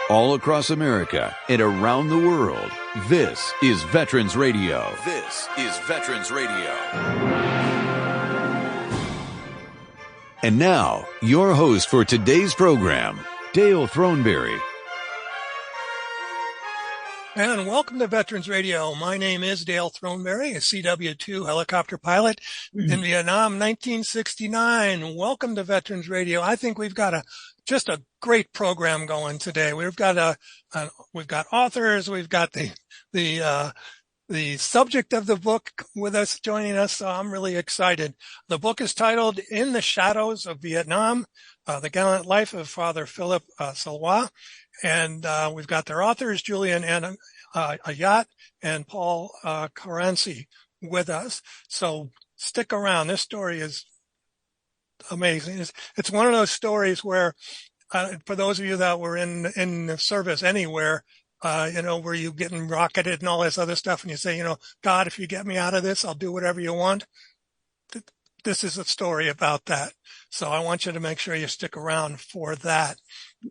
all across America and around the world. This is Veterans Radio. This is Veterans Radio. And now, your host for today's program, Dale Throneberry. And welcome to Veterans Radio. My name is Dale Throneberry, a CW2 helicopter pilot in Vietnam, 1969. Welcome to Veterans Radio. I think we've got just a great program going today. We've got authors. We've got the subject of the book with us, joining us. So I'm really excited. The book is titled "In the Shadows of Vietnam: The Gallant Life of Father Philip Salois." And we've got their authors, Julian Ayat and Paul Caranci, with us. So stick around. This story is amazing. It's one of those stories where, for those of you that were in the service anywhere, where you're getting rocketed and all this other stuff, and you say, God, if you get me out of this, I'll do whatever you want. This is a story about that. So I want you to make sure you stick around for that.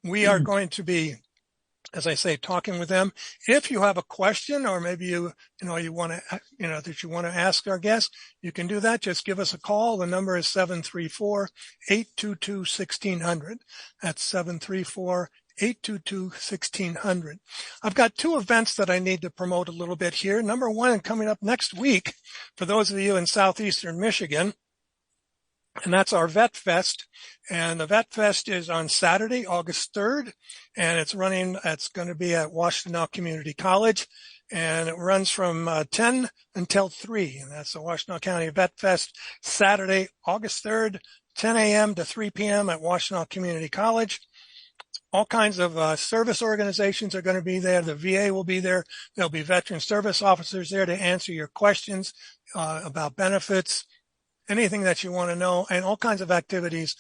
We are going to be, as I say, talking with them. If you have a question, or maybe you want to ask our guest, you can do that. Just give us a call. The number is 734-822-1600. That's 734-822-1600. I've got two events that I need to promote a little bit here. Number one, coming up next week, for those of you in southeastern Michigan, and that's our Vet Fest. And the Vet Fest is on Saturday, August 3rd, and it's going to be at Washtenaw Community College, and it runs from 10 until 3. And that's the Washtenaw County Vet Fest, Saturday, August 3rd, 10 a.m. to 3 p.m. at Washtenaw Community College. All kinds of service organizations are going to be there. The VA will be there. There'll be veteran service officers there to answer your questions about benefits, anything that you want to know, and all kinds of activities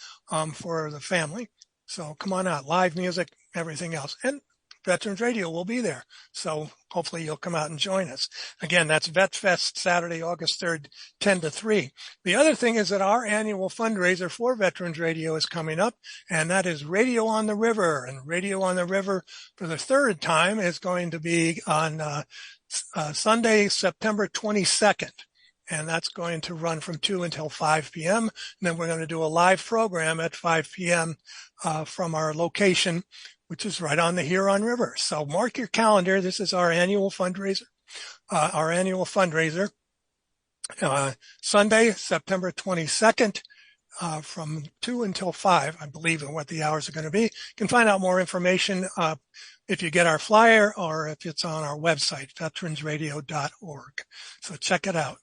for the family. So come on out. Live music, everything else. And Veterans Radio will be there. So hopefully you'll come out and join us. Again, that's Vet Fest, Saturday, August 3rd, 10 to 3. The other thing is that our annual fundraiser for Veterans Radio is coming up, and that is Radio on the River. And Radio on the River, for the third time, is going to be on Sunday, September 22nd. And that's going to run from 2 until 5 p.m. And then we're going to do a live program at 5 p.m. From our location, which is right on the Huron River. So mark your calendar. This is our annual fundraiser. Sunday, September 22nd, from 2 until 5, I believe, and what the hours are going to be. You can find out more information if you get our flyer, or if it's on our website, veteransradio.org. So check it out.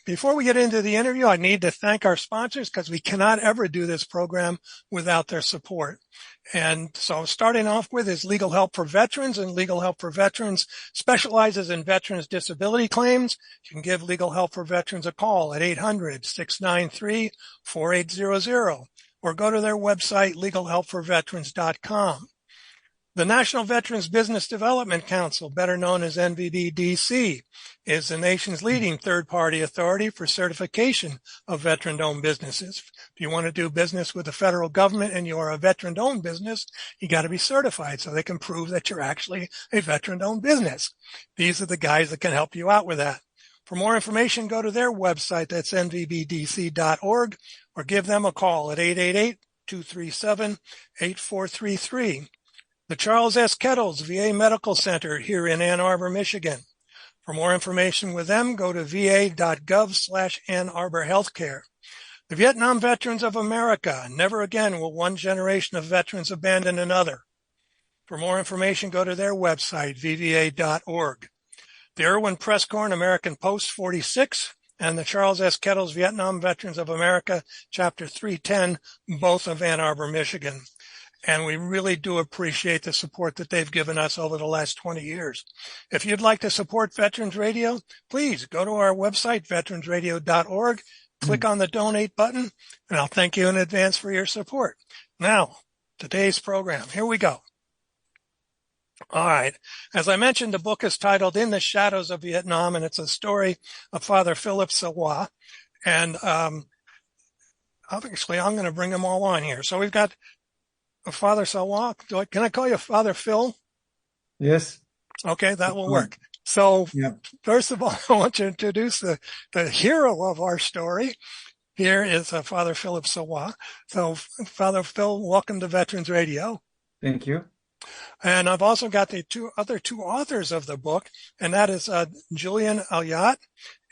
Before we get into the interview, I need to thank our sponsors, because we cannot ever do this program without their support. And so starting off with is Legal Help for Veterans, and Legal Help for Veterans specializes in veterans' disability claims. You can give Legal Help for Veterans a call at 800-693-4800, or go to their website, legalhelpforveterans.com. The National Veterans Business Development Council, better known as NVBDC, is the nation's leading third-party authority for certification of veteran-owned businesses. If you want to do business with the federal government and you're a veteran-owned business, you got to be certified so they can prove that you're actually a veteran-owned business. These are the guys that can help you out with that. For more information, go to their website. That's nvbdc.org, or give them a call at 888-237-8433. The Charles S. Kettles VA Medical Center here in Ann Arbor, Michigan. For more information with them, go to va.gov/Ann Arbor Healthcare. The Vietnam Veterans of America. Never again will one generation of veterans abandon another. For more information, go to their website, vva.org. The Irwin Prescorn American Post 46 and the Charles S. Kettles Vietnam Veterans of America, Chapter 310, both of Ann Arbor, Michigan. And we really do appreciate the support that they've given us over the last 20 years. If you'd like to support Veterans Radio, please go to our website, veteransradio.org, click on the donate button, and I'll thank you in advance for your support. Now, today's program. Here we go. All right. As I mentioned, the book is titled In the Shadows of Vietnam, and it's a story of Father Philip Salois. And obviously, I'm going to bring them all on here. So we've got Father Salois. Can I call you Father Phil? Yes. Okay, that will work. So, Yeah. first of all, I want to introduce the hero of our story. Here is Father Philip Salois. So, Father Phil, welcome to Veterans Radio. Thank you. And I've also got the other two authors of the book, and that is Julian Alyat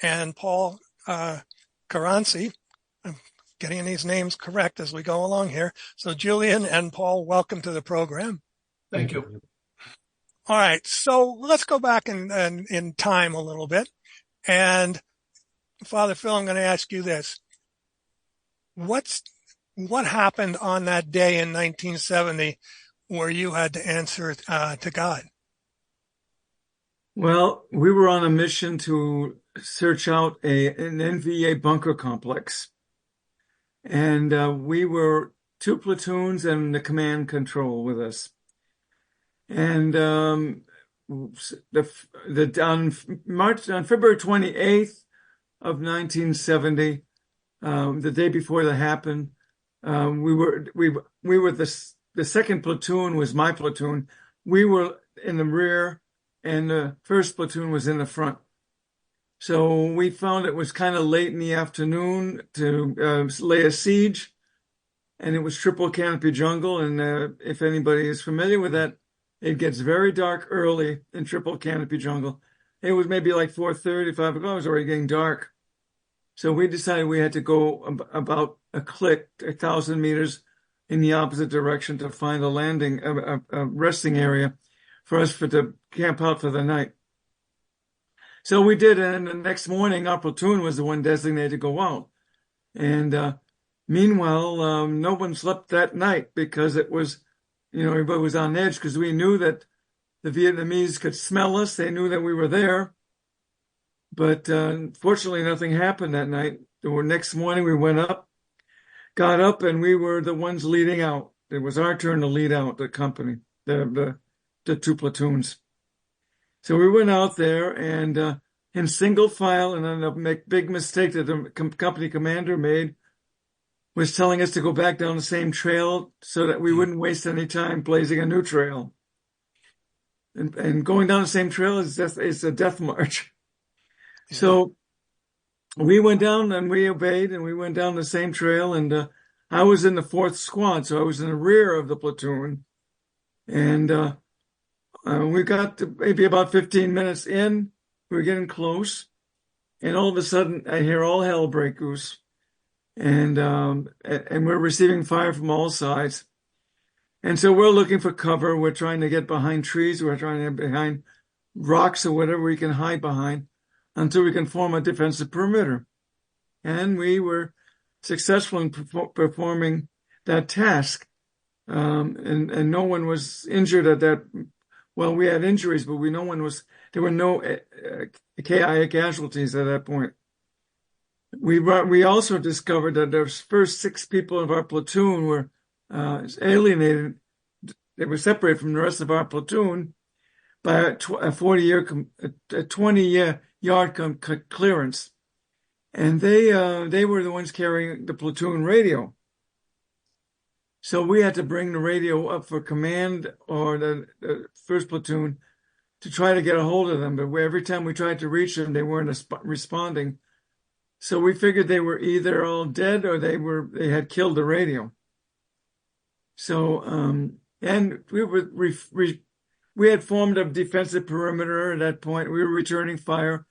and Paul Caranci. I'm getting these names correct as we go along here. So, Julian and Paul, welcome to the program. Thank you. All right, so let's go back in time a little bit. And Father Phil, I'm going to ask you this. What happened on that day in 1970 where you had to answer to God? Well, we were on a mission to search out an NVA bunker complex. And we were 2 platoons and the command control with us. And on February 28th of 1970, the day before that happened, we were the second platoon was my platoon. We were in the rear, and the first platoon was in the front. So we found it was kind of late in the afternoon to lay a siege, and it was triple canopy jungle. And if anybody is familiar with that, it gets very dark early in triple canopy jungle. It was maybe like 4:30, 5 o'clock. It was already getting dark. So we decided we had to go about 1,000 meters in the opposite direction to find a landing, a resting area for us to camp out for the night. So we did, and the next morning, our platoon was the one designated to go out. And meanwhile, no one slept that night because it was, everybody was on edge because we knew that the Vietnamese could smell us. They knew that we were there. But fortunately, nothing happened that night. The next morning, we got up, and we were the ones leading out. It was our turn to lead out the company, the 2 platoons. So we went out there, and in single file, and then the big mistake that the company commander made was telling us to go back down the same trail so that we wouldn't waste any time blazing a new trail. And going down the same trail is a death march. Yeah. So we went down and we obeyed, and we went down the same trail. And I was in the 4th squad, so I was in the rear of the platoon. And we got to maybe about 15 minutes in. We were getting close, and all of a sudden I hear all hell break loose, and we're receiving fire from all sides. And so we're looking for cover. We're trying to get behind trees. We're trying to get behind rocks or whatever we can hide behind until we can form a defensive perimeter. And we were successful in performing that task. And no one was injured at that. Well, we had injuries, but there were no KIA casualties at that point. We also discovered that the first 6 people of our platoon were alienated. They were separated from the rest of our platoon by a 20-yard clearance. And they were the ones carrying the platoon radio. So we had to bring the radio up for command or the first platoon to try to get a hold of them. But every time we tried to reach them, they weren't responding. So we figured they were either all dead or they had killed the radio. So and we had formed a defensive perimeter at that point. We were returning fire,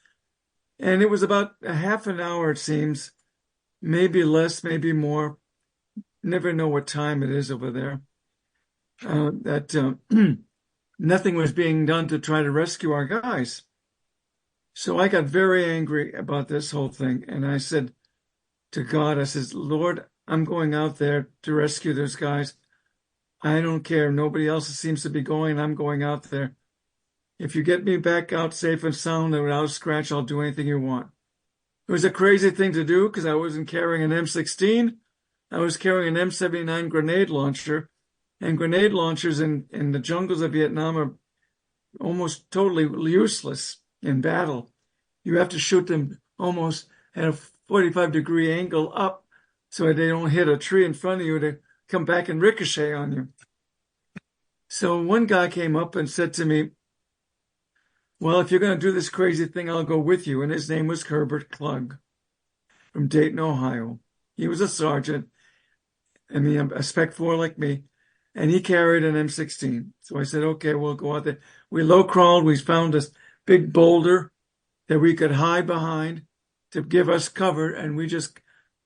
and it was about a half an hour, it seems, maybe less, maybe more. Never know what time it is over there. Nothing was being done to try to rescue our guys. So I got very angry about this whole thing. And I said to God, I said, Lord, I'm going out there to rescue those guys. I don't care. Nobody else seems to be going. I'm going out there. If you get me back out safe and sound and without a scratch, I'll do anything you want. It was a crazy thing to do because I wasn't carrying an M16. I was carrying an M79 grenade launcher, and grenade launchers in the jungles of Vietnam are almost totally useless in battle. You have to shoot them almost at a 45-degree angle up so they don't hit a tree in front of you to come back and ricochet on you. So one guy came up and said to me, well, if you're going to do this crazy thing, I'll go with you. And his name was Herbert Klug from Dayton, Ohio. He was a sergeant, I mean, a Spec 4 like me, and he carried an M16. So I said, okay, we'll go out there. We low crawled. We found this big boulder that we could hide behind to give us cover, and we just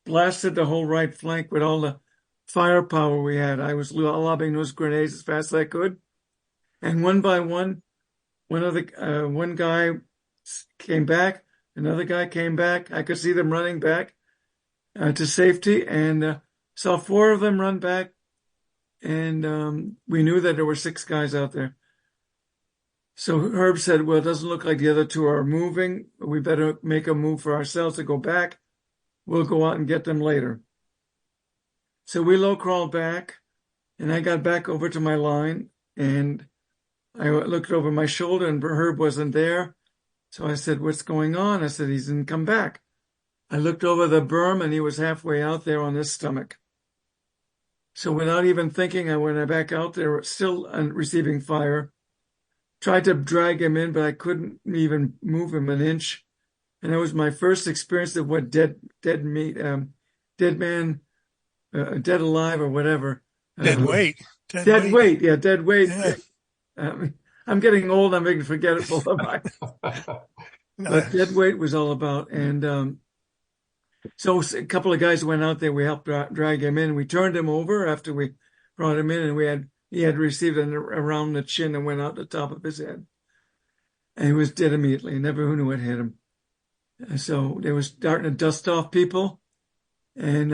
blasted the whole right flank with all the firepower we had. I was lobbing those grenades as fast as I could, and one by one, one guy came back, another guy came back. I could see them running back to safety, and saw 4 of them run back, and we knew that there were 6 guys out there. So Herb said, well, it doesn't look like the other 2 are moving. We better make a move for ourselves to go back. We'll go out and get them later. So we low crawled back, and I got back over to my line, and I looked over my shoulder, and Herb wasn't there. So I said, what's going on? I said, he didn't come back. I looked over the berm, and he was halfway out there on his stomach. So without even thinking, I went back out there, still receiving fire. Tried to drag him in, but I couldn't even move him an inch. And that was my first experience of what dead man, dead alive or whatever. Dead weight. Dead weight. Yeah, dead weight. Yeah. I'm getting old. I'm getting forgetful. But dead weight was all about. And so a couple of guys went out there. We helped drag him in. We turned him over after we brought him in, and he had received around the chin and went out the top of his head. And he was dead immediately. Never knew what hit him. And so they were starting to dust off people. And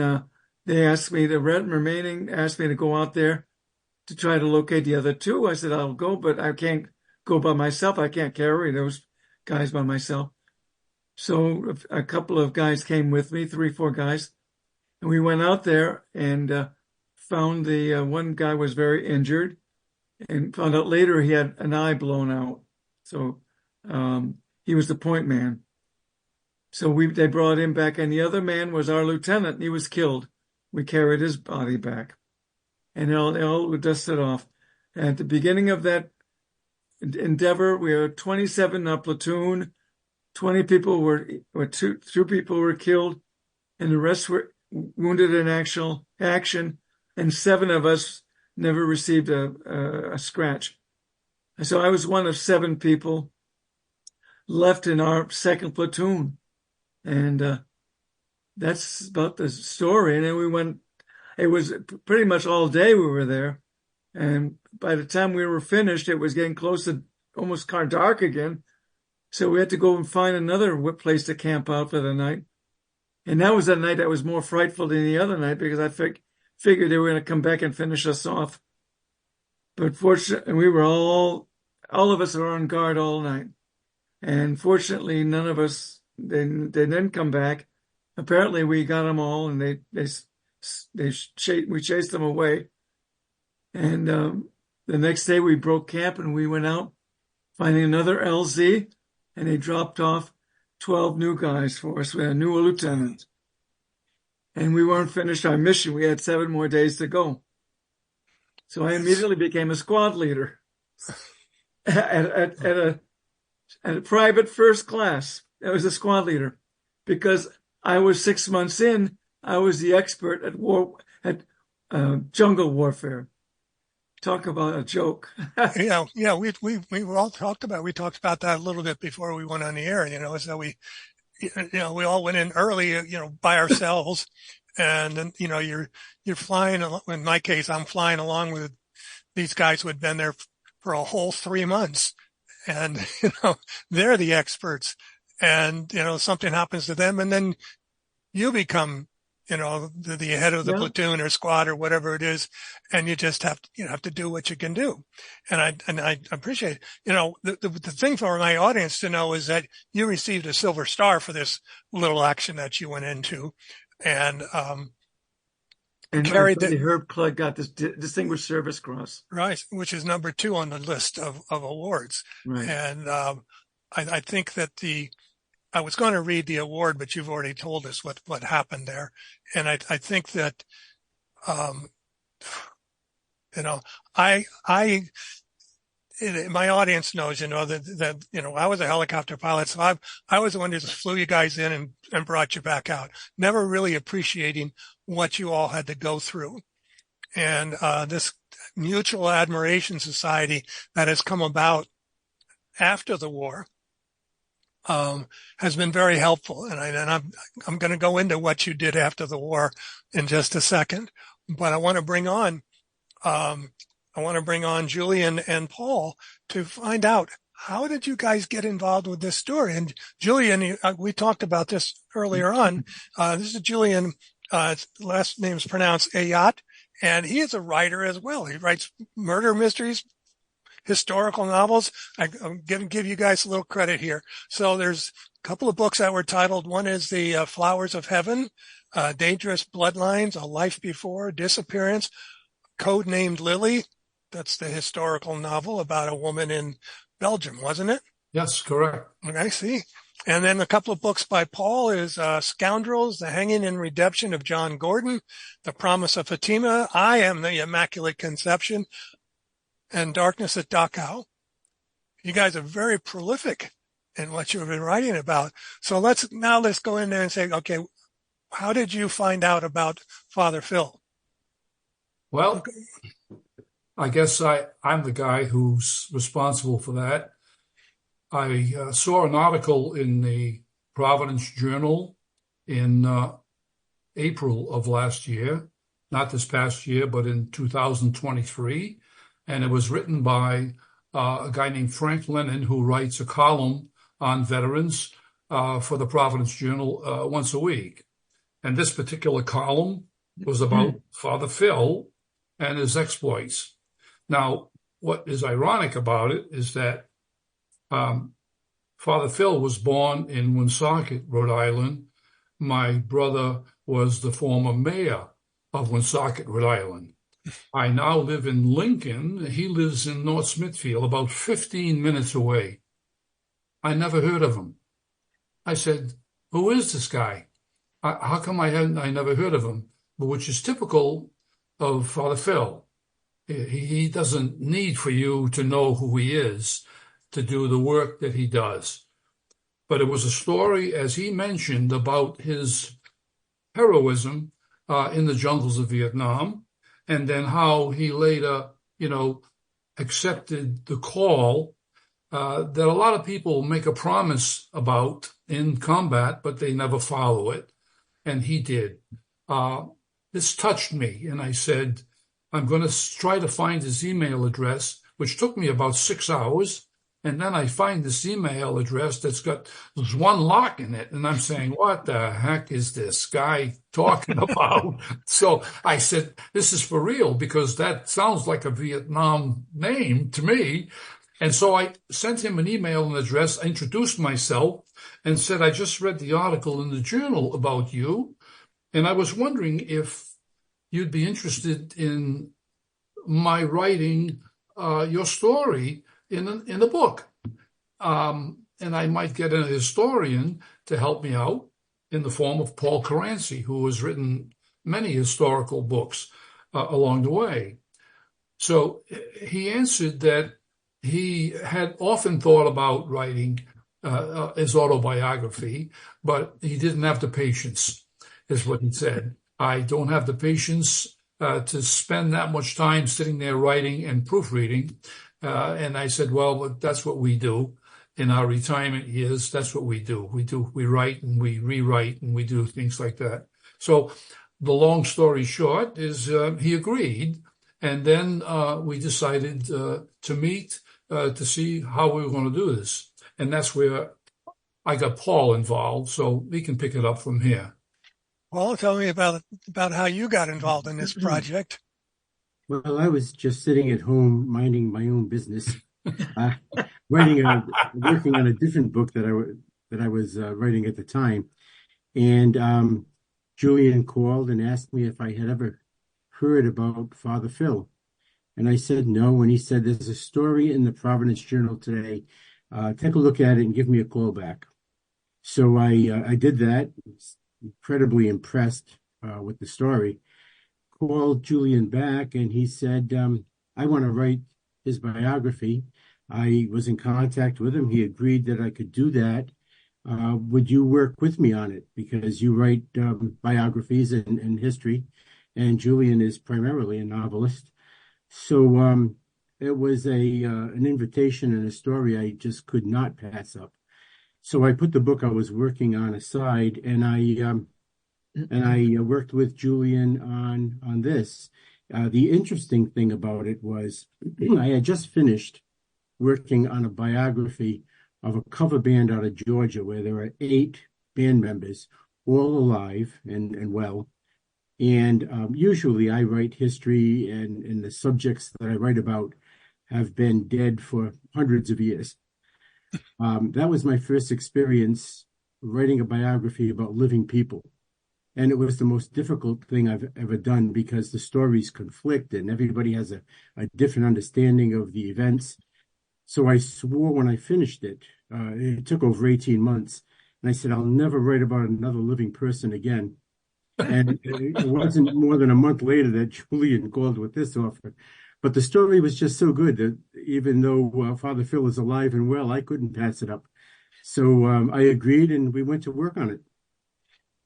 they asked me, asked me to go out there to try to locate the other 2. I said, I'll go, but I can't go by myself. I can't carry those guys by myself. So a couple of guys came with me, 3, 4 guys. And we went out there and found the one guy was very injured, and found out later he had an eye blown out. So he was the point man. So they brought him back, and the other man was our lieutenant. He was killed. We carried his body back, and they all dusted off. At the beginning of that endeavor, we were 27 in our platoon. 20 people two people were killed, and the rest were wounded in actual action. And 7 of us never received a scratch. So I was one of 7 people left in our 2nd platoon. And that's about the story. And then it was pretty much all day we were there. And by the time we were finished, it was getting close to almost dark again. So we had to go and find another place to camp out for the night. And that was a night that was more frightful than the other night, because I figured they were going to come back and finish us off. But fortunately, we were all of us were on guard all night. And fortunately, none of us, they didn't come back. Apparently, we got them all, and we chased them away. And the next day, we broke camp, and we went out finding another LZ, and they dropped off 12 new guys for us. We had a new lieutenant. And we weren't finished our mission. We had 7 more days to go. So I immediately became a squad leader at a private first class. I was a squad leader because I was 6 months in. I was the expert at jungle warfare. Talk about a joke. Yeah. We all talked about that a little bit before we went on the air. So we all went in early, by ourselves, and then you're flying. In my case, I'm flying along with these guys who had been there for a whole 3 months, and they're the experts, and something happens to them, and then you become the head of the platoon or squad or whatever it is, and you just have to do what you can do. And I appreciate the thing for my audience to know is that you received a Silver Star for this little action that you went into, and carried the Herb Klug got this Distinguished Service Cross, right, which is number 2 on the list of awards. Right. And I think that I was going to read the award, but you've already told us what happened there. And I think that You know, I my audience knows, that I was a helicopter pilot, so I was the one that just flew you guys in and brought you back out, never really appreciating what you all had to go through. And this mutual admiration society that has come about after the war has been very helpful. And I'm going to go into what you did after the war in just a second, but I want to bring on Julian and Paul to find out, how did you guys get involved with this story? And Julian, we talked about this earlier on. This is Julian. Last name is pronounced Ayat, and he is a writer as well. He writes murder mysteries, historical novels. I'm going to give you guys a little credit here. So there's a couple of books that were titled. One is The Flowers of Heaven, Dangerous Bloodlines, A Life Before, Disappearance, Codenamed Lily. That's the historical novel about a woman in Belgium, wasn't it? Yes, correct. I see. And then a couple of books by Paul is Scoundrels, The Hanging and Redemption of John Gordon, The Promise of Fatima, I Am the Immaculate Conception, and Darkness at Dachau. You guys are very prolific in what you've been writing about. So let's go in there and say, okay, how did you find out about Father Phil? Well, I guess I'm the guy who's responsible for that. I saw an article in the Providence Journal in April of last year, not this past year, but in 2023. And it was written by a guy named Frank Lennon, who writes a column on veterans for the Providence Journal once a week. And this particular column was about Father Phil and his exploits. Now, what is ironic about it is that Father Phil was born in Woonsocket, Rhode Island. My brother was the former mayor of Woonsocket, Rhode Island. I now live in Lincoln. He lives in North Smithfield, about 15 minutes away. I never heard of him. I said, who is this guy? How come I never heard of him? Which is typical of Father Phil. He doesn't need for you to know who he is to do the work that he does. But it was a story, as he mentioned, about his heroism in the jungles of Vietnam, and then how he later, accepted the call that a lot of people make a promise about in combat, but they never follow it. And he did. This touched me, and I said, I'm going to try to find his email address, which took me about 6 hours. And then I find this email address there's one lock in it. And I'm saying, what the heck is this guy talking about? So I said, this is for real, because that sounds like a Vietnam name to me. And so I sent him an email and address. I introduced myself and said, I just read the article in the journal about you. And I was wondering if you'd be interested in my writing your story in a book. And I might get a historian to help me out in the form of Paul Caranci, who has written many historical books along the way. So he answered that he had often thought about writing his autobiography, but he didn't have the patience, is what he said. I don't have the patience to spend that much time sitting there writing and proofreading. And I said, well, that's what we do in our retirement years. That's what we do. We write and we rewrite and we do things like that. So the long story short is he agreed. And then we decided to meet to see how we were going to do this. And that's where I got Paul involved. So we can pick it up from here. Paul, tell me about how you got involved in this project. Well, I was just sitting at home minding my own business, working on a different book that I was writing at the time, and Julian called and asked me if I had ever heard about Father Phil, and I said no. And he said, "There's a story in the Providence Journal today. Take a look at it and give me a call back." So I did that. Incredibly impressed with the story. Called Julian back, and he said, I want to write his biography. I was in contact with him. He agreed that I could do that. Would you work with me on it? Because you write biographies and history, and Julian is primarily a novelist. So it was an invitation and a story I just could not pass up. So I put the book I was working on aside, and I worked with Julian on this. The interesting thing about it was I had just finished working on a biography of a cover band out of Georgia where there are 8 band members, all alive and well. And usually I write history, and the subjects that I write about have been dead for hundreds of years. That was my first experience writing a biography about living people. And it was the most difficult thing I've ever done because the stories conflict and everybody has a different understanding of the events. So I swore when I finished it, it took over 18 months, and I said, I'll never write about another living person again. And it wasn't more than a month later that Julian called with this offer. But the story was just so good that even though Father Phil is alive and well, I couldn't pass it up. So I agreed, and we went to work on it.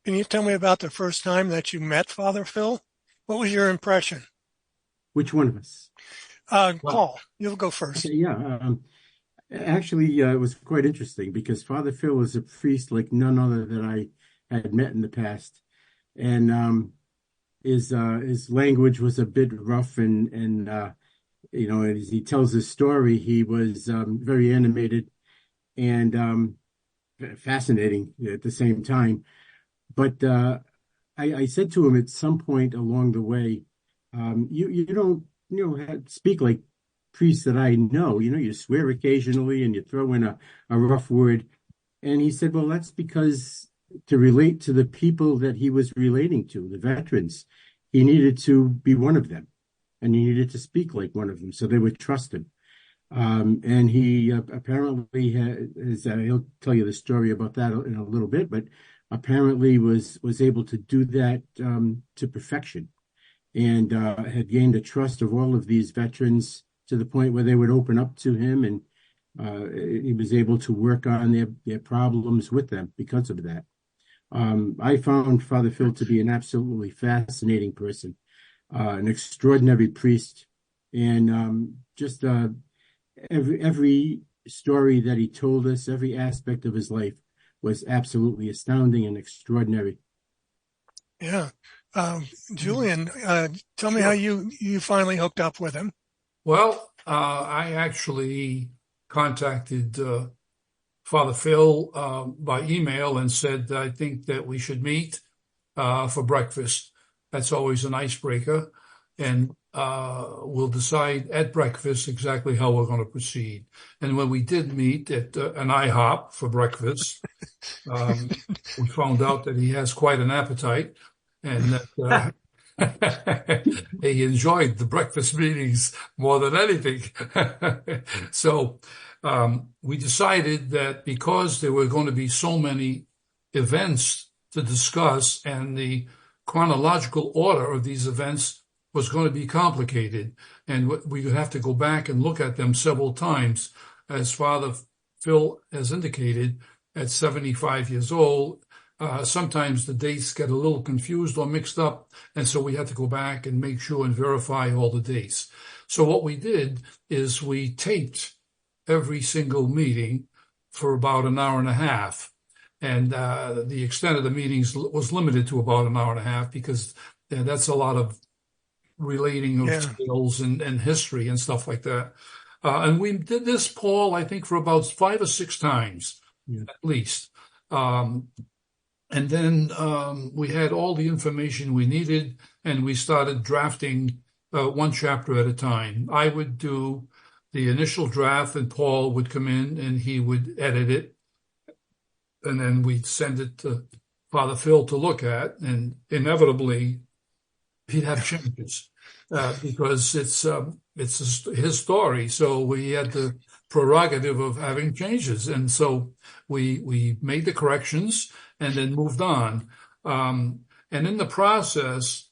Can you tell me about the first time that you met Father Phil? What was your impression? Which one of us? Paul, you'll go first. Okay, yeah. Actually, it was quite interesting because Father Phil is a priest like none other that I had met in the past. And his language was a bit rough, and as he tells his story, he was very animated and fascinating at the same time. But I said to him at some point along the way, you don't speak like priests that I know. You swear occasionally and you throw in a rough word. And he said, well, that's because to relate to the people that he was relating to, the veterans, he needed to be one of them, and he needed to speak like one of them so they would trust him. And he apparently he'll tell you the story about that in a little bit, but apparently was able to do that to perfection, and had gained the trust of all of these veterans to the point where they would open up to him, and he was able to work on their problems with them because of that. I found Father Phil to be an absolutely fascinating person, an extraordinary priest, and just every story that he told us, every aspect of his life was absolutely astounding and extraordinary. Yeah. Julian, tell me how you finally hooked up with him. Well, I actually contacted Father Phil by email and said, I think that we should meet for breakfast. That's always an icebreaker. And we'll decide at breakfast exactly how we're going to proceed. And when we did meet at an IHOP for breakfast, we found out that he has quite an appetite and that he enjoyed the breakfast meetings more than anything. So we decided that because there were going to be so many events to discuss and the chronological order of these events was going to be complicated, and we would have to go back and look at them several times. As Father Phil has indicated, at 75 years old, sometimes the dates get a little confused or mixed up, and so we had to go back and make sure and verify all the dates. So what we did is we taped every single meeting for about an hour and a half, and the extent of the meetings was limited to about an hour and a half because that's a lot of relating of skills and history and stuff like that. And we did this, Paul, I think for about 5 or 6 times, at least. And then we had all the information we needed, and we started drafting one chapter at a time. I would do the initial draft, and Paul would come in and he would edit it. And then we'd send it to Father Phil to look at, and inevitably he'd have changes because it's his story. So we had the prerogative of having changes. And so we made the corrections and then moved on. And in the process,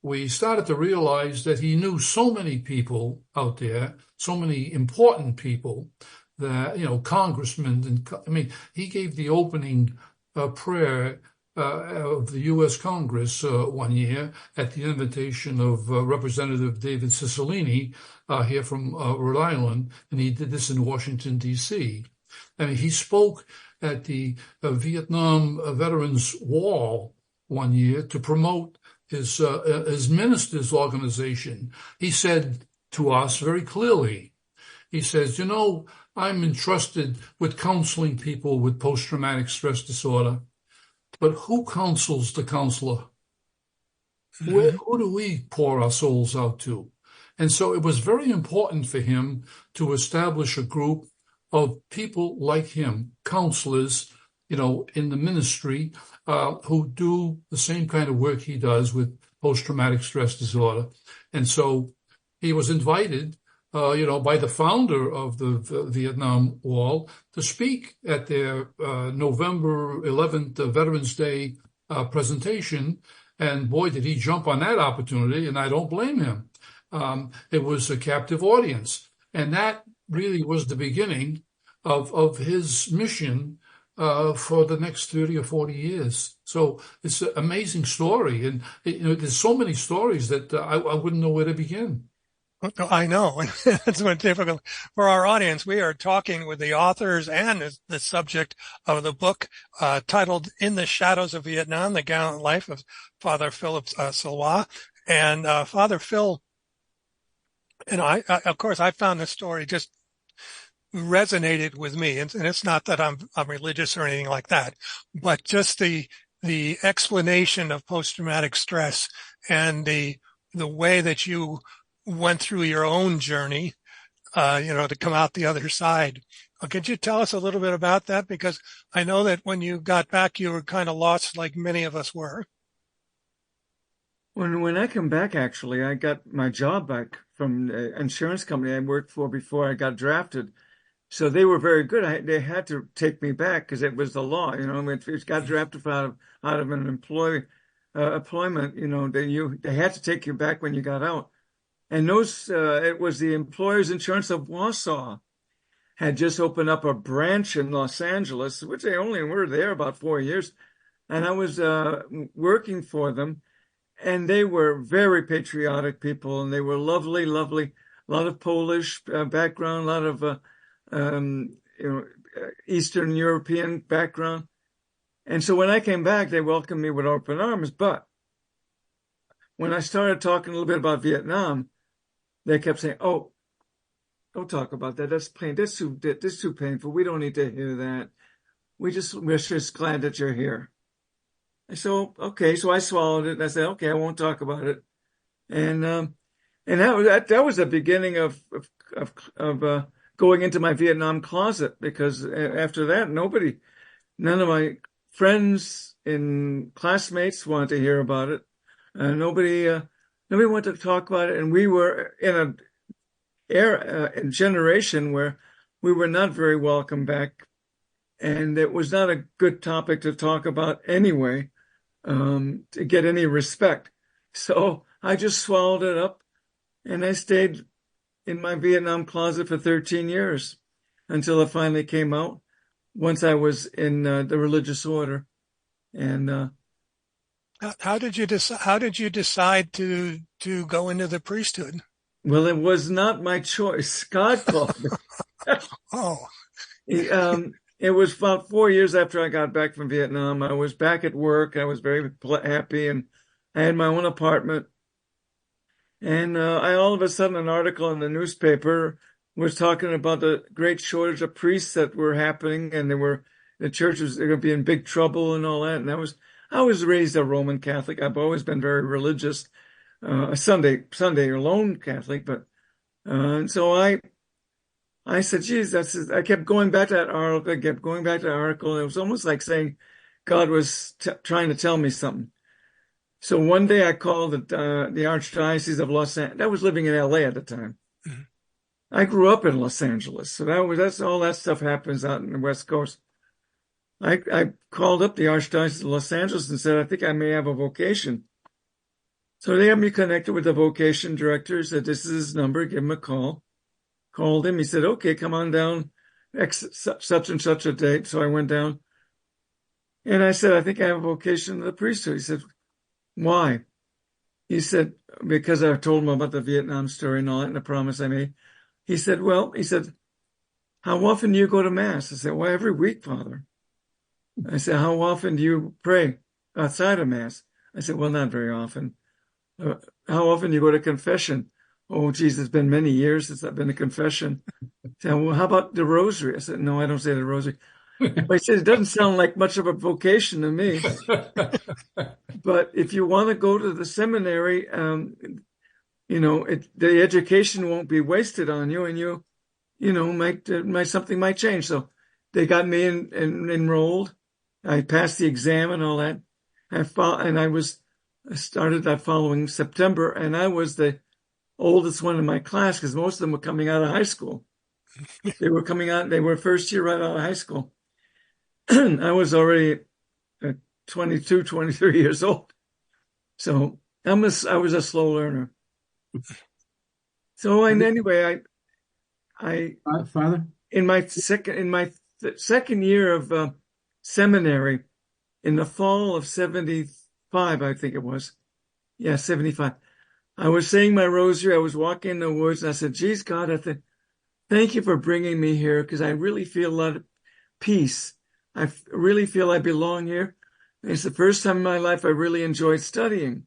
we started to realize that he knew so many people out there, so many important people that, congressmen. And he gave the opening prayer of the U.S. Congress one year at the invitation of Representative David Cicilline here from Rhode Island, and he did this in Washington, D.C. He spoke at the Vietnam Veterans Wall one year to promote his minister's organization. He said to us very clearly, he says, I'm entrusted with counseling people with post-traumatic stress disorder, but who counsels the counselor? Mm-hmm. Who do we pour our souls out to? And so it was very important for him to establish a group of people like him, counselors, in the ministry, who do the same kind of work he does with post-traumatic stress disorder. And so he was invited, by the founder of the Vietnam Wall to speak at their November 11th Veterans Day presentation. And boy, did he jump on that opportunity, and I don't blame him. It was a captive audience. And that really was the beginning of his mission for the next 30 or 40 years. So it's an amazing story. And, there's so many stories that I wouldn't know where to begin. I know. It's been difficult for our audience. We are talking with the authors and the subject of the book titled In the Shadows of Vietnam, The Gallant Life of Father Philip Salois. And Father Phil, I of course, I found this story just resonated with me. And it's not that I'm religious or anything like that, but just the explanation of post-traumatic stress and the way that you went through your own journey, to come out the other side. Could you tell us a little bit about that? Because I know that when you got back, you were kind of lost like many of us were. When I come back, actually, I got my job back from the insurance company I worked for before I got drafted. So they were very good. They had to take me back because it was the law. If you got drafted out of an employment, they had to take you back when you got out. And it was the Employers Insurance of Wausau had just opened up a branch in Los Angeles, which they only were there about 4 years. And I was working for them, and they were very patriotic people, and they were lovely, lovely, a lot of Polish background, a lot of Eastern European background. And so when I came back, they welcomed me with open arms. But when I started talking a little bit about Vietnam, they kept saying, "Oh, don't talk about that. That's pain. That's too painful. We don't need to hear that. We're just glad that you're here." So okay, so I swallowed it and I said, "Okay, I won't talk about it." And that was the beginning of going into my Vietnam closet, because after that, none of my friends and classmates wanted to hear about it. Nobody wanted to talk about it, and we were in a generation where we were not very welcome back, and it was not a good topic to talk about anyway, to get any respect. So I just swallowed it up, and I stayed in my Vietnam closet for 13 years until it finally came out once I was in the religious order. And how did you decide to go into the priesthood? Well, it was not my choice. God called me. Oh. It was about 4 years after I got back from Vietnam. I was back at work. I was very happy, and I had my own apartment. And I all of a sudden, an article in the newspaper was talking about the great shortage of priests that were happening, and the church was going to be in big trouble and all that. And I was raised a Roman Catholic. I've always been very religious, a Sunday alone Catholic, but and so I said, geez, I kept going back to that article. It was almost like saying God was trying to tell me something. So one day I called the Archdiocese of Los Angeles. I was living in LA at the time. Mm-hmm. I grew up in Los Angeles, so that's all that stuff happens out in the West Coast. I called up the Archdiocese of Los Angeles and said, I think I may have a vocation. So they had me connected with the vocation director, said, this is his number, give him a call. Called him. He said, okay, come on down, such and such a date. So I went down. And I said, I think I have a vocation to the priesthood. He said, why? He said, because I told him about the Vietnam story and all that and the promise I made. He said, how often do you go to Mass? I said, well, every week, Father. I said, how often do you pray outside of Mass? I said, well, not very often. How often do you go to confession? Oh, geez, it's been many years since I've been to confession. I said, well, how about the rosary? I said, no, I don't say the rosary. But he said, it doesn't sound like much of a vocation to me. But if you want to go to the seminary, the education won't be wasted on you, and something might change. So they got me enrolled. I passed the exam and all that. I started that following September, and I was the oldest one in my class because most of them were coming out of high school. They were first year right out of high school. I was already 22, 23 years old. So I was a slow learner. So anyway, I Father, in my second year of seminary, in the fall of 75, I think it was. Yeah, 75. I was saying my rosary. I was walking in the woods, and I said, geez, God, thank you for bringing me here, because I really feel a lot of peace. I really feel I belong here. And it's the first time in my life I really enjoyed studying.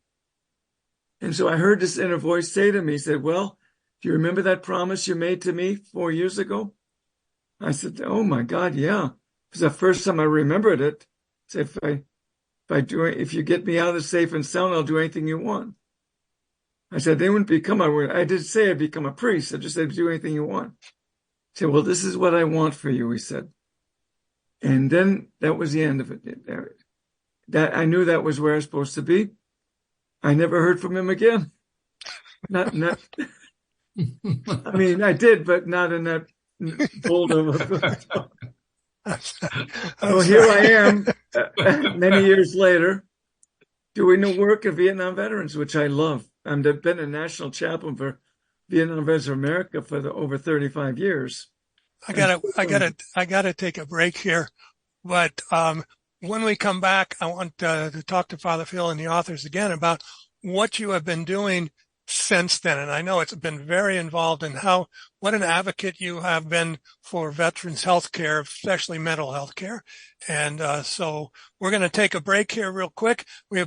And so I heard this inner voice say to me, he said, well, do you remember that promise you made to me 4 years ago? I said, oh my God, yeah. It was the first time I remembered it. He said, if you get me out of safe and sound, I'll do anything you want. I said, I did say I'd become a priest. I just said, do anything you want. He said, well, this is what I want for you, he said. And then that was the end of it. That I knew that was where I was supposed to be. I never heard from him again. Not. I mean, I did, but not in that folder. So here I am, many years later, doing the work of Vietnam veterans, which I love. I've been a national chaplain for Vietnam Veterans of America for over 35 years. I gotta take a break here, but when we come back, I want to talk to Father Phil and the authors again about what you have been doing since then. And I know it's been very involved in what an advocate you have been for veterans health care, especially mental health care. And so we're going to take a break here real quick. We're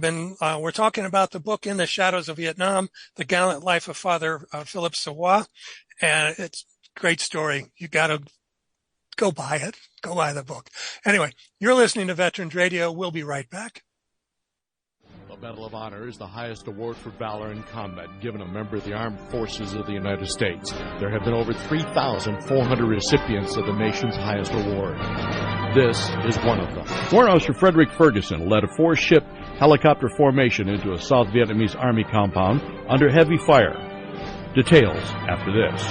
talking about the book In the Shadows of Vietnam, The Gallant Life of Father Philip Salois. And it's a great story. You got to go buy it. Go buy the book. Anyway, you're listening to Veterans Radio. We'll be right back. The Medal of Honor is the highest award for valor in combat given a member of the armed forces of the United States. There have been over 3,400 recipients of the nation's highest award. This is one of them. Warrant Officer Frederick Ferguson led a 4-ship helicopter formation into a South Vietnamese Army compound under heavy fire. Details after this.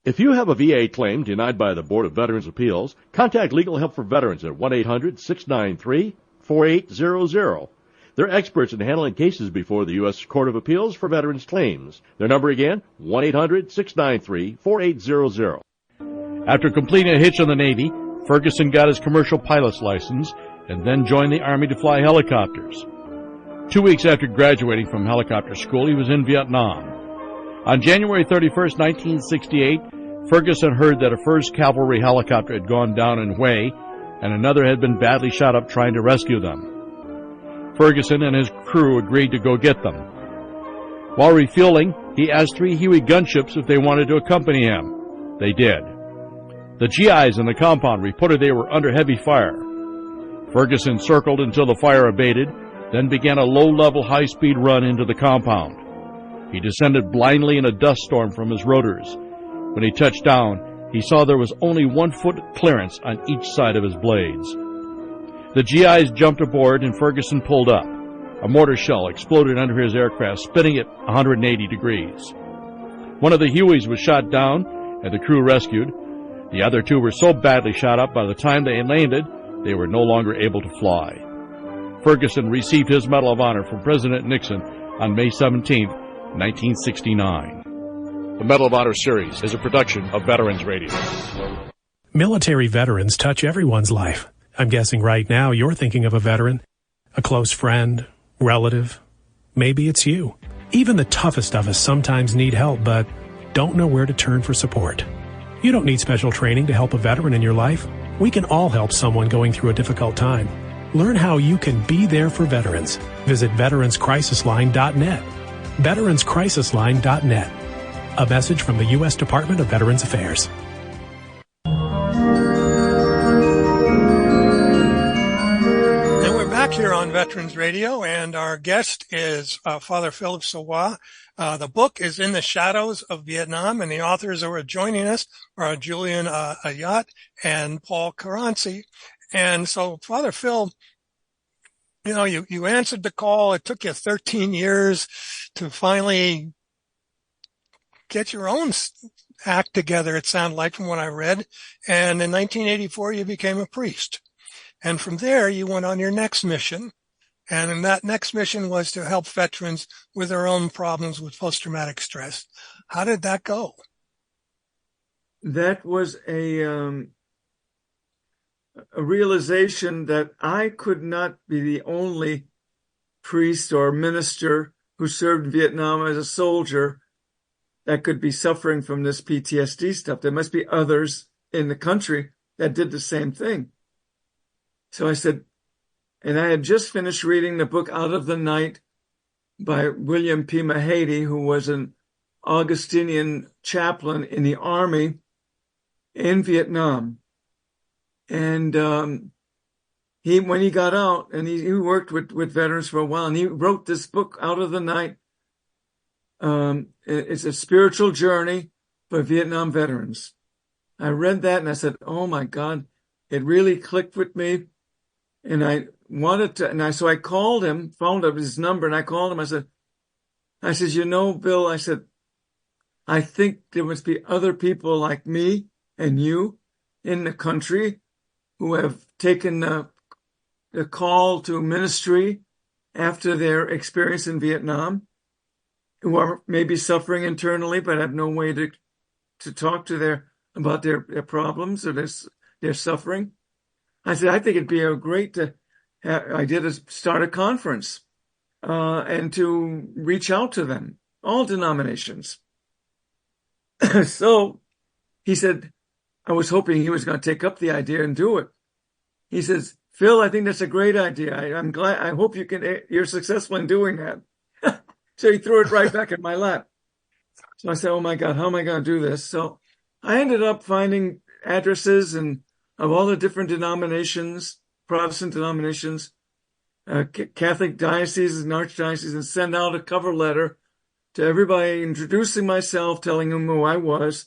If you have a VA claim denied by the Board of Veterans' Appeals, contact Legal Help for Veterans at 1-800-693-4800. They're experts in handling cases before the U.S. Court of Appeals for Veterans Claims. Their number again, 1-800-693-4800. After completing a hitch in the Navy, Ferguson got his commercial pilot's license and then joined the Army to fly helicopters. 2 weeks after graduating from helicopter school, he was in Vietnam. On January 31st, 1968, Ferguson heard that a 1st Cavalry helicopter had gone down in Hue, and another had been badly shot up trying to rescue them. Ferguson and his crew agreed to go get them. While refueling, he asked 3 Huey gunships if they wanted to accompany him. They did. The GIs in the compound reported they were under heavy fire. Ferguson circled until the fire abated, then began a low-level, high-speed run into the compound. He descended blindly in a dust storm from his rotors. When he touched down, he saw there was only 1 foot clearance on each side of his blades. The GIs jumped aboard and Ferguson pulled up. A mortar shell exploded under his aircraft, spinning it 180 degrees. One of the Hueys was shot down and the crew rescued. The other 2 were so badly shot up by the time they landed, they were no longer able to fly. Ferguson received his Medal of Honor from President Nixon on May 17, 1969. The Medal of Honor series is a production of Veterans Radio. Military veterans touch everyone's life. I'm guessing right now you're thinking of a veteran, a close friend, relative. Maybe it's you. Even the toughest of us sometimes need help, but don't know where to turn for support. You don't need special training to help a veteran in your life. We can all help someone going through a difficult time. Learn how you can be there for veterans. Visit veteranscrisisline.net. veteranscrisisline.net. A message from the U.S. Department of Veterans Affairs. And we're back here on Veterans Radio, and our guest is Father Philip Salois. The book is In the Shadows of Vietnam, and the authors who are joining us are Julian Ayat and Paul Caranci. And so, Father Phil, you know, you answered the call. It took you 13 years to finally get your own act together, it sounded like, from what I read. And in 1984, you became a priest. And from there, you went on your next mission. And that next mission was to help veterans with their own problems with post-traumatic stress. How did that go? That was a realization that I could not be the only priest or minister who served in Vietnam as a soldier that could be suffering from this PTSD stuff. There must be others in the country that did the same thing. So I said, and I had just finished reading the book Out of the Night by William P. Mahady, who was an Augustinian chaplain in the army in Vietnam. And when he got out, and he worked with veterans for a while, and he wrote this book, Out of the Night. It's a spiritual journey for Vietnam veterans. I read that and I said, oh my God, it really clicked with me. And I wanted to, so I called him, found out his number, and I called him. I said, you know, Bill, I said, I think there must be other people like me and you in the country who have taken the call to ministry after their experience in Vietnam, who are maybe suffering internally, but have no way to talk to about their problems or their suffering. I said, I think it'd be a great idea to start a conference and to reach out to them, all denominations. So he said, I was hoping he was going to take up the idea and do it. He says, Phil, I think that's a great idea. I'm glad. I hope you're successful in doing that. So he threw it right back in my lap. So I said, oh my God, how am I going to do this? So I ended up finding addresses of all the different denominations, Protestant denominations, Catholic dioceses and archdioceses, and send out a cover letter to everybody introducing myself, telling them who I was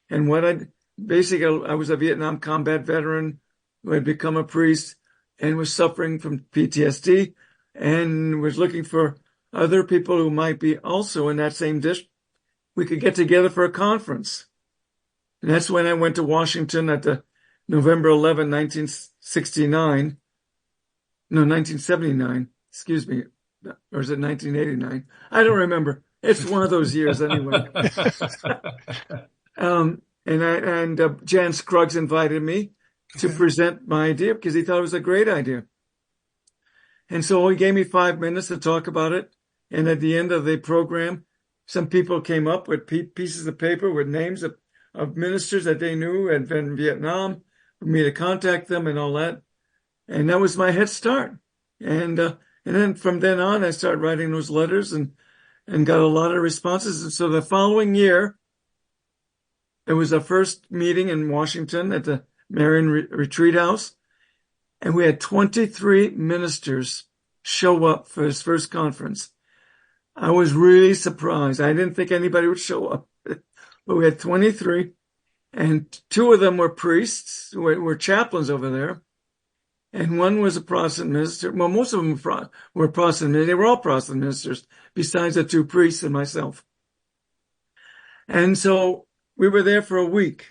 and what I was a Vietnam combat veteran who had become a priest and was suffering from PTSD and was looking for other people who might be also in that same dish. We could get together for a conference. And that's when I went to Washington at the November 11, 1969. No, 1979. Excuse me. Or is it 1989? I don't remember. It's one of those years anyway. And Jan Scruggs invited me to present my idea because he thought it was a great idea. And so he gave me 5 minutes to talk about it. And at the end of the program, some people came up with pieces of paper with names of ministers that they knew had been in Vietnam for me to contact them and all that. And that was my head start. And then from then on, I started writing those letters and got a lot of responses. And so the following year, there was our first meeting in Washington at the Marion Retreat House. And we had 23 ministers show up for his first conference. I was really surprised. I didn't think anybody would show up. But we had 23, and 2 of them were priests, who were chaplains over there. And one was a Protestant minister. Well, most of them were Protestant ministers. They were all Protestant ministers, besides the 2 priests and myself. And so we were there for a week.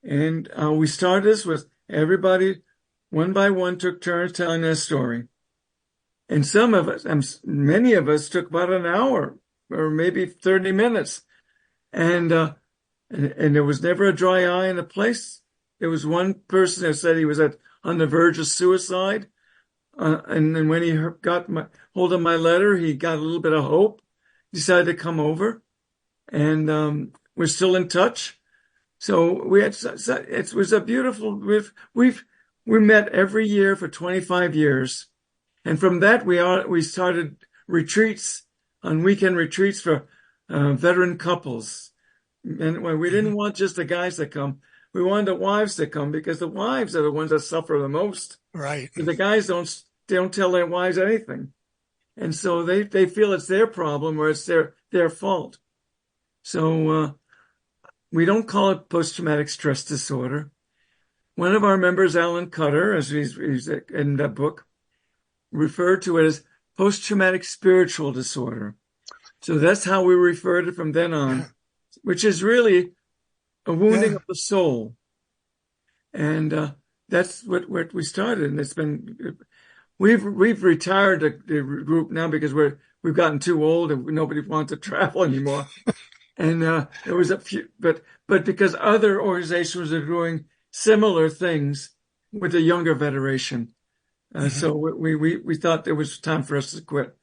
And we started this with everybody, one by one, took turns telling their story. And some of us, many of us, took about an hour or maybe 30 minutes. And there was never a dry eye in the place. There was one person that said he was on the verge of suicide. And then when he got hold of my letter, he got a little bit of hope, decided to come over, and we're still in touch. So it was a beautiful. We met every year for 25 years, and from that we started retreats on weekend retreats for veteran couples, and we didn't want just the guys to come. We wanted the wives to come because the wives are the ones that suffer the most. Right. The guys don't tell their wives anything. And so they feel it's their problem or it's their fault. So we don't call it post-traumatic stress disorder. One of our members, Alan Cutter, as he's in the book, referred to it as post-traumatic spiritual disorder. So that's how we referred to it from then on, which is really a wounding of the soul. And that's what we started. And it's been, we've retired the group now because we've gotten too old and nobody wants to travel anymore. And there was a few, but because other organizations are doing similar things with the younger veteran. So we thought it was time for us to quit.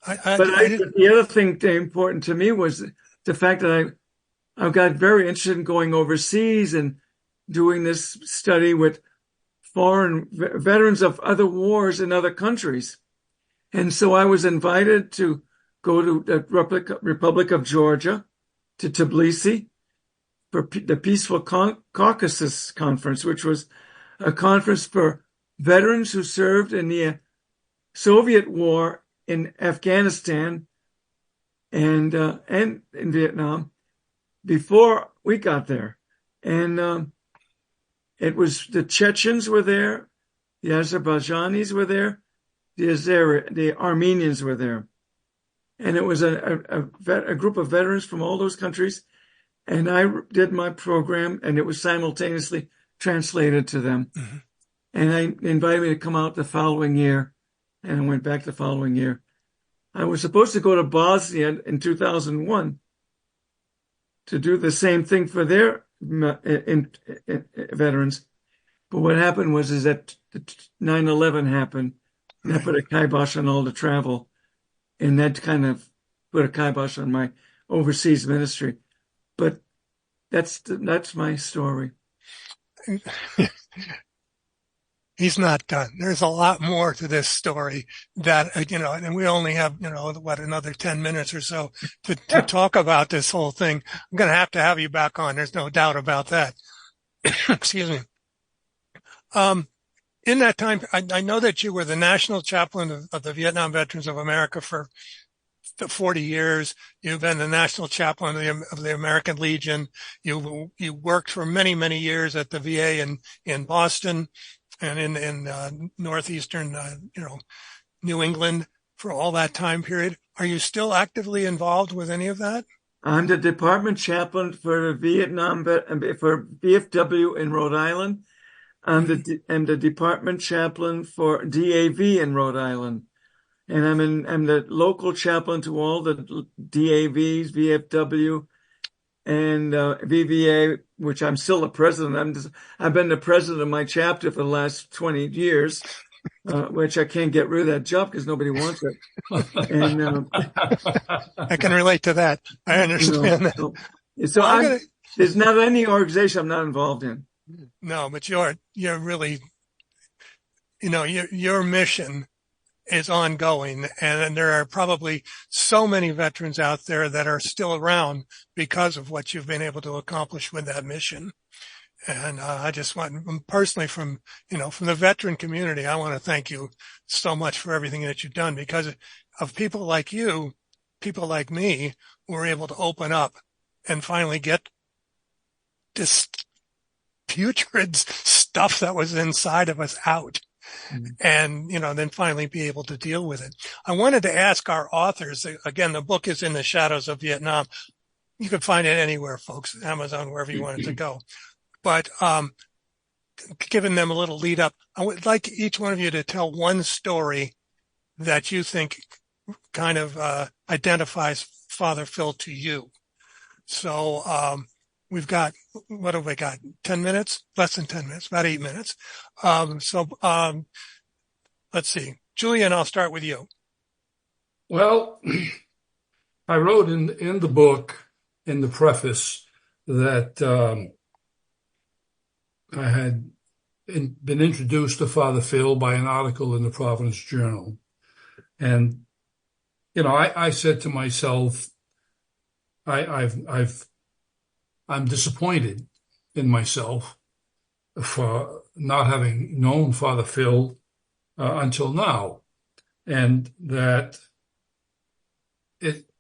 The other thing important to me was the fact that I got very interested in going overseas and doing this study with foreign veterans of other wars in other countries. And so I was invited to go to the Republic of Georgia, to Tbilisi, for the Peaceful Caucasus Conference, which was a conference for veterans who served in the Soviet war in Afghanistan and in Vietnam before we got there. And it was the Chechens were there, the Azerbaijanis were there, the Armenians were there. And it was a group of veterans from all those countries. And I did my program, and it was simultaneously translated to them. Mm-hmm. And they invited me to come out the following year, and I went back the following year. I was supposed to go to Bosnia in 2001 to do the same thing for their veterans. But what happened was that 9/11 happened, and that put a kibosh on all the travel. And that kind of put a kibosh on my overseas ministry. But that's my story. He's not done. There's a lot more to this story that, and we only have, another 10 minutes or so to talk about this whole thing. I'm going to have you back on. There's no doubt about that. Excuse me. In that time, I know that you were the national chaplain of the Vietnam Veterans of America for 40 years. You've been the national chaplain of the American Legion. You worked for many, many years at the VA in Boston and in northeastern, New England for all that time period. Are you still actively involved with any of that? I'm the department chaplain for Vietnam, for VFW in Rhode Island. I'm the department chaplain for DAV in Rhode Island. And I'm the local chaplain to all the DAVs, VFW, and VVA, which I'm still the president. I've been the president of my chapter for the last 20 years, which I can't get rid of that job because nobody wants it. And I can relate to that. I understand that. So there's not any organization I'm not involved in. No, but you're really, your mission is ongoing, and there are probably so many veterans out there that are still around because of what you've been able to accomplish with that mission. And I just want, personally, from the veteran community, I want to thank you so much for everything that you've done, because of people like you, people like me, who were able to open up and finally get this putrid stuff that was inside of us out. Mm-hmm. And, then finally be able to deal with it. I wanted to ask our authors, again, the book is In the Shadows of Vietnam. You can find it anywhere, folks, Amazon, wherever you want it to go. But, giving them a little lead up, I would like each one of you to tell one story that you think kind of identifies Father Phil to you. So we've got, what have we got? 10 minutes? Less than 10 minutes, about 8 minutes. Let's see. Julian, I'll start with you. Well, I wrote in the book, in the preface, that I had been introduced to Father Phil by an article in the Providence Journal. And, I said to myself, I'm disappointed in myself for not having known Father Phil until now. And that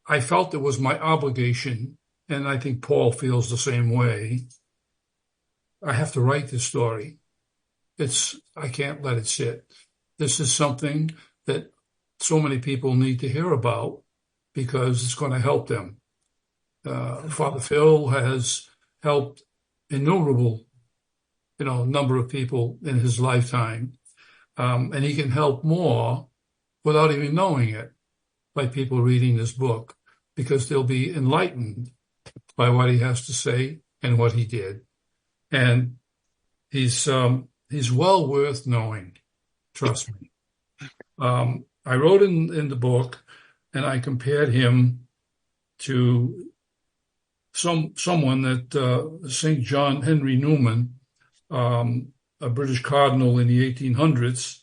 I felt it was my obligation, and I think Paul feels the same way. I have to write this story. I can't let it sit. This is something that so many people need to hear about because it's going to help them. Father Phil has helped innumerable, number of people in his lifetime. And he can help more without even knowing it by people reading this book, because they'll be enlightened by what he has to say and what he did. And he's well worth knowing. Trust me. I wrote in the book, and I compared him to someone that St. John Henry Newman, a British cardinal in the 1800s,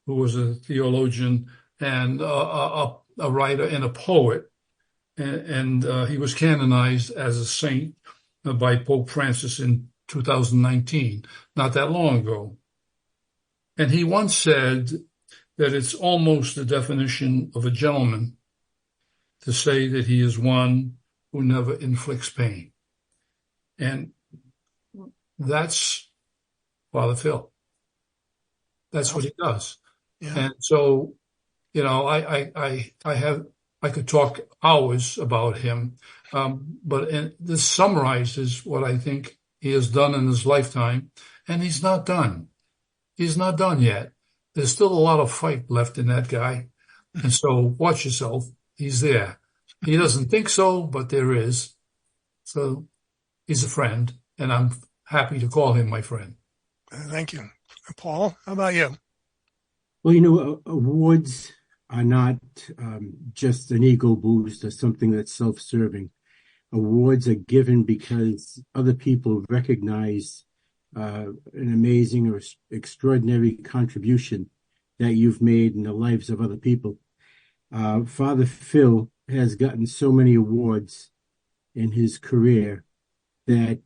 who was a theologian and a writer and a poet, and he was canonized as a saint by Pope Francis in 2019, not that long ago. And he once said that it's almost the definition of a gentleman to say that he is one who never inflicts pain. And that's Father Phil. That's what he does. Yeah. And so, I could talk hours about him, but this summarizes what I think he has done in his lifetime, and he's not done. He's not done yet. There's still a lot of fight left in that guy. And so watch yourself. He's there. He doesn't think so, but there is. So he's a friend, and I'm happy to call him my friend. Thank you. Paul, how about you? Well, awards are not just an ego boost or something that's self-serving. Awards are given because other people recognize an amazing or extraordinary contribution that you've made in the lives of other people. Father Phil has gotten so many awards in his career that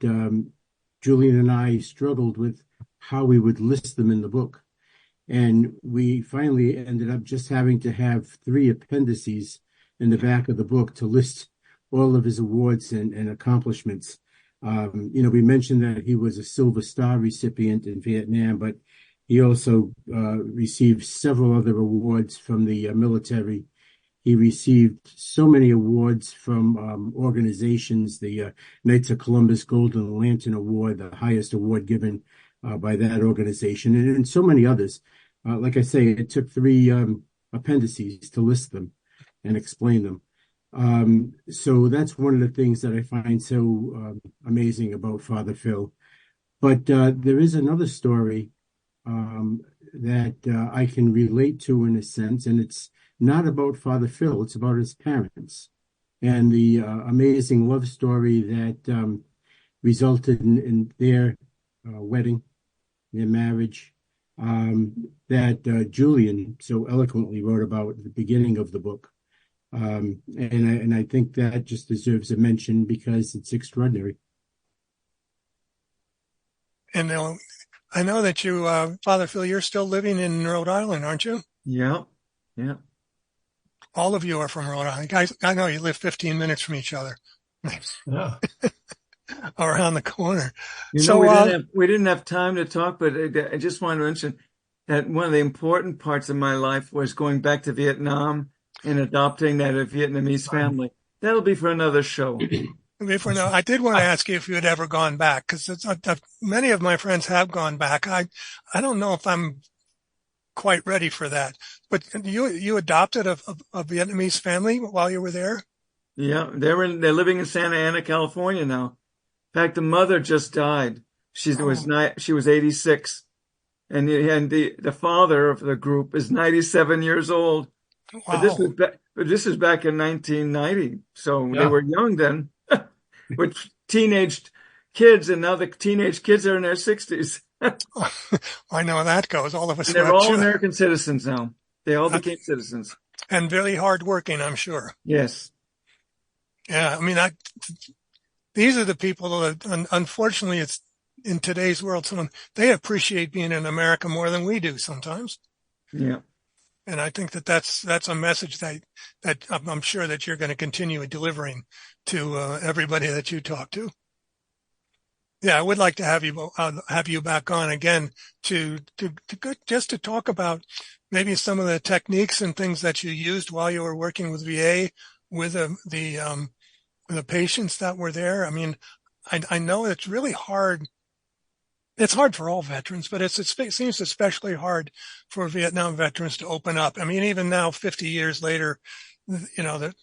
Julian and I struggled with how we would list them in the book. And we finally ended up just having to have 3 appendices in the back of the book to list all of his awards and accomplishments. We mentioned that he was a Silver Star recipient in Vietnam, but he also received several other awards from the military. He received so many awards from organizations, the Knights of Columbus Golden Lantern Award, the highest award given by that organization, and so many others. Like I say, it took 3 appendices to list them and explain them. So that's one of the things that I find so amazing about Father Phil. But there is another story that I can relate to in a sense, and it's not about Father Phil, it's about his parents and the amazing love story that resulted in their wedding, their marriage, that Julian so eloquently wrote about at the beginning of the book. And I think that just deserves a mention because it's extraordinary. And I know that you, Father Phil, you're still living in Rhode Island, aren't you? Yeah. All of you are from Rhode Island. Guys, I know you live 15 minutes from each other. Yeah. Around the corner. We didn't have time to talk, but I just wanted to mention that one of the important parts of my life was going back to Vietnam and adopting that Vietnamese family. That'll be for another show. I did want to ask you if you had ever gone back, because many of my friends have gone back. I don't know if I'm quite ready for that. But you adopted a Vietnamese family while you were there? Yeah, they're living in Santa Ana, California now. In fact, the mother just died. She was 86, and the father of the group is 97 years old. Wow. But this is back in 1990, so They were young then, with teenage kids, and now the teenage kids are in their 60s. I know how that goes. All of us. And they're all American citizens now. They all became citizens. And very hardworking, I'm sure. Yes. Yeah, I mean, these are the people that, unfortunately, it's in today's world, they appreciate being in America more than we do sometimes. Yeah. And I think that's a message that I'm sure that you're going to continue delivering to everybody that you talk to. Yeah, I would like to have you back on again to talk about maybe some of the techniques and things that you used while you were working with VA with the patients that were there. I mean, I know it's really hard. It's hard for all veterans, but it seems especially hard for Vietnam veterans to open up. I mean, even now, 50 years later, that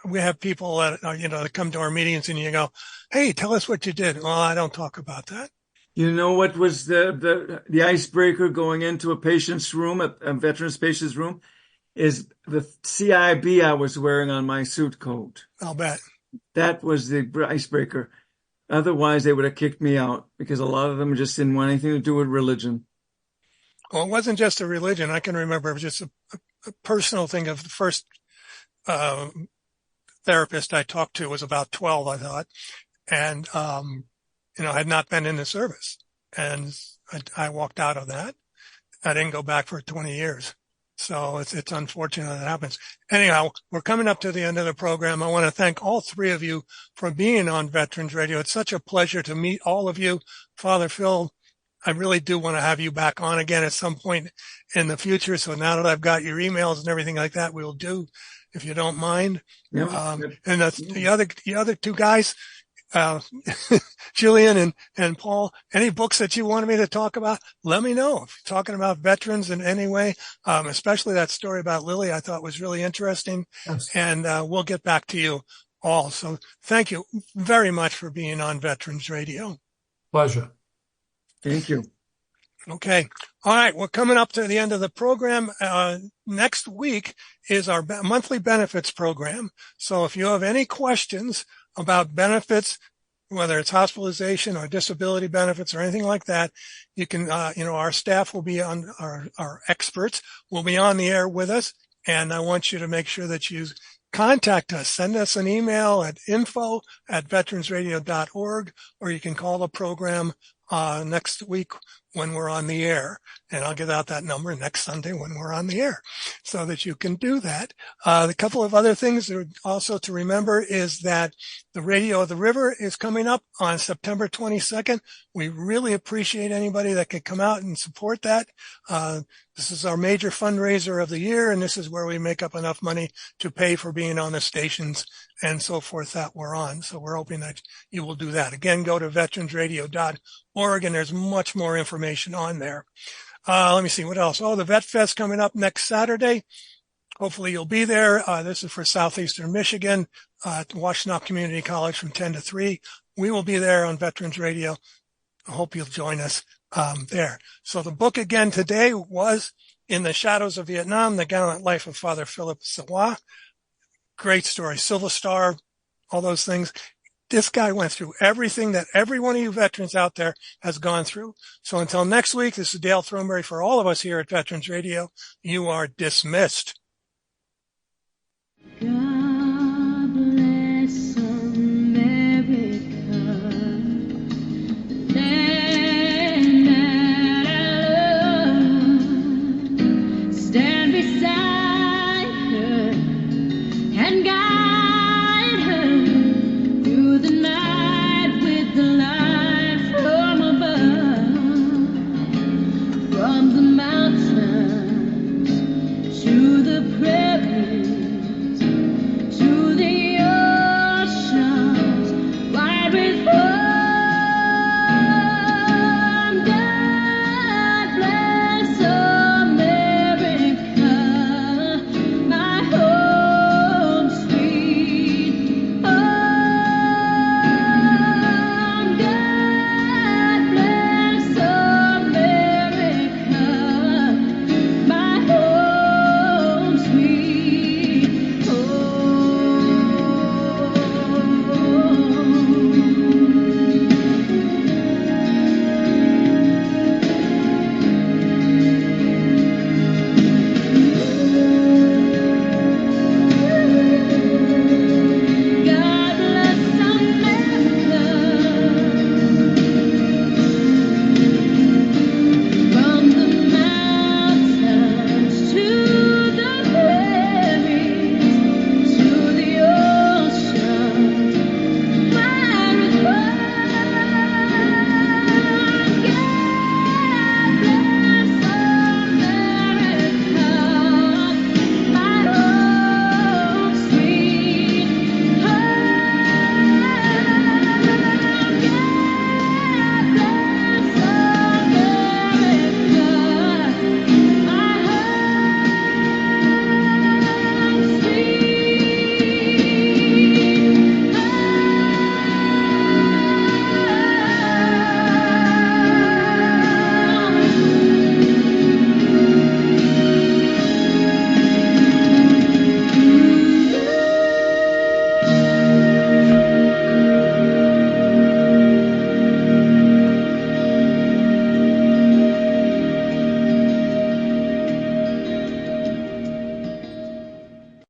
we have people that, that come to our meetings and you go, "Hey, tell us what you did." Well, I don't talk about that. You know what was the icebreaker going into a patient's room, a veteran's patient's room, is the CIB I was wearing on my suit coat. I'll bet. That was the icebreaker. Otherwise, they would have kicked me out because a lot of them just didn't want anything to do with religion. Well, it wasn't just a religion. I can remember it was just a personal thing. Of the first therapist I talked to was about 12, I thought, and had not been in the service, and I walked out of that. I didn't go back for 20 years. So it's unfortunate that happens. Anyhow, we're coming up to the end of the program. I want to thank all three of you for being on Veterans Radio. It's such a pleasure to meet all of you. Father Phil, I really do want to have you back on again at some point in the future. So now that I've got your emails and everything like that, we'll do, if you don't mind. Yeah. And the other two guys, Julian and Paul, any books that you wanted me to talk about, let me know. If you're talking about veterans in any way, especially that story about Lily, I thought was really interesting. Yes. And we'll get back to you all. So thank you very much for being on Veterans Radio. Pleasure. Thank you. Okay. All right. We're coming up to the end of the program. Next week is our monthly benefits program. So if you have any questions about benefits, whether it's hospitalization or disability benefits or anything like that, you can, our staff will be on, our experts will be on the air with us. And I want you to make sure that you contact us. Send us an email at info@veteransradio.org, or you can call the program next week when we're on the air, and I'll give out that number next Sunday when we're on the air so that you can do that. A couple of other things also to remember is that the Radio of the River is coming up on September 22nd. We really appreciate anybody that could come out and support that. This is our major fundraiser of the year, and this is where we make up enough money to pay for being on the stations and so forth that we're on. So we're hoping that you will do that. Again, go to veteransradio.org, and there's much more information on there. Let me see what else. Oh, the Vet Fest coming up next Saturday. Hopefully you'll be there. This is for Southeastern Michigan at Washtenaw Community College from 10 to 3. We will be there on Veterans Radio. I hope you'll join us there. So the book again today was In the Shadows of Vietnam, The Gallant Life of Father Philip Salois. Great story. Silver Star, all those things. This guy went through everything that every one of you veterans out there has gone through. So until next week, this is Dale Throneberry for all of us here at Veterans Radio. You are dismissed. Good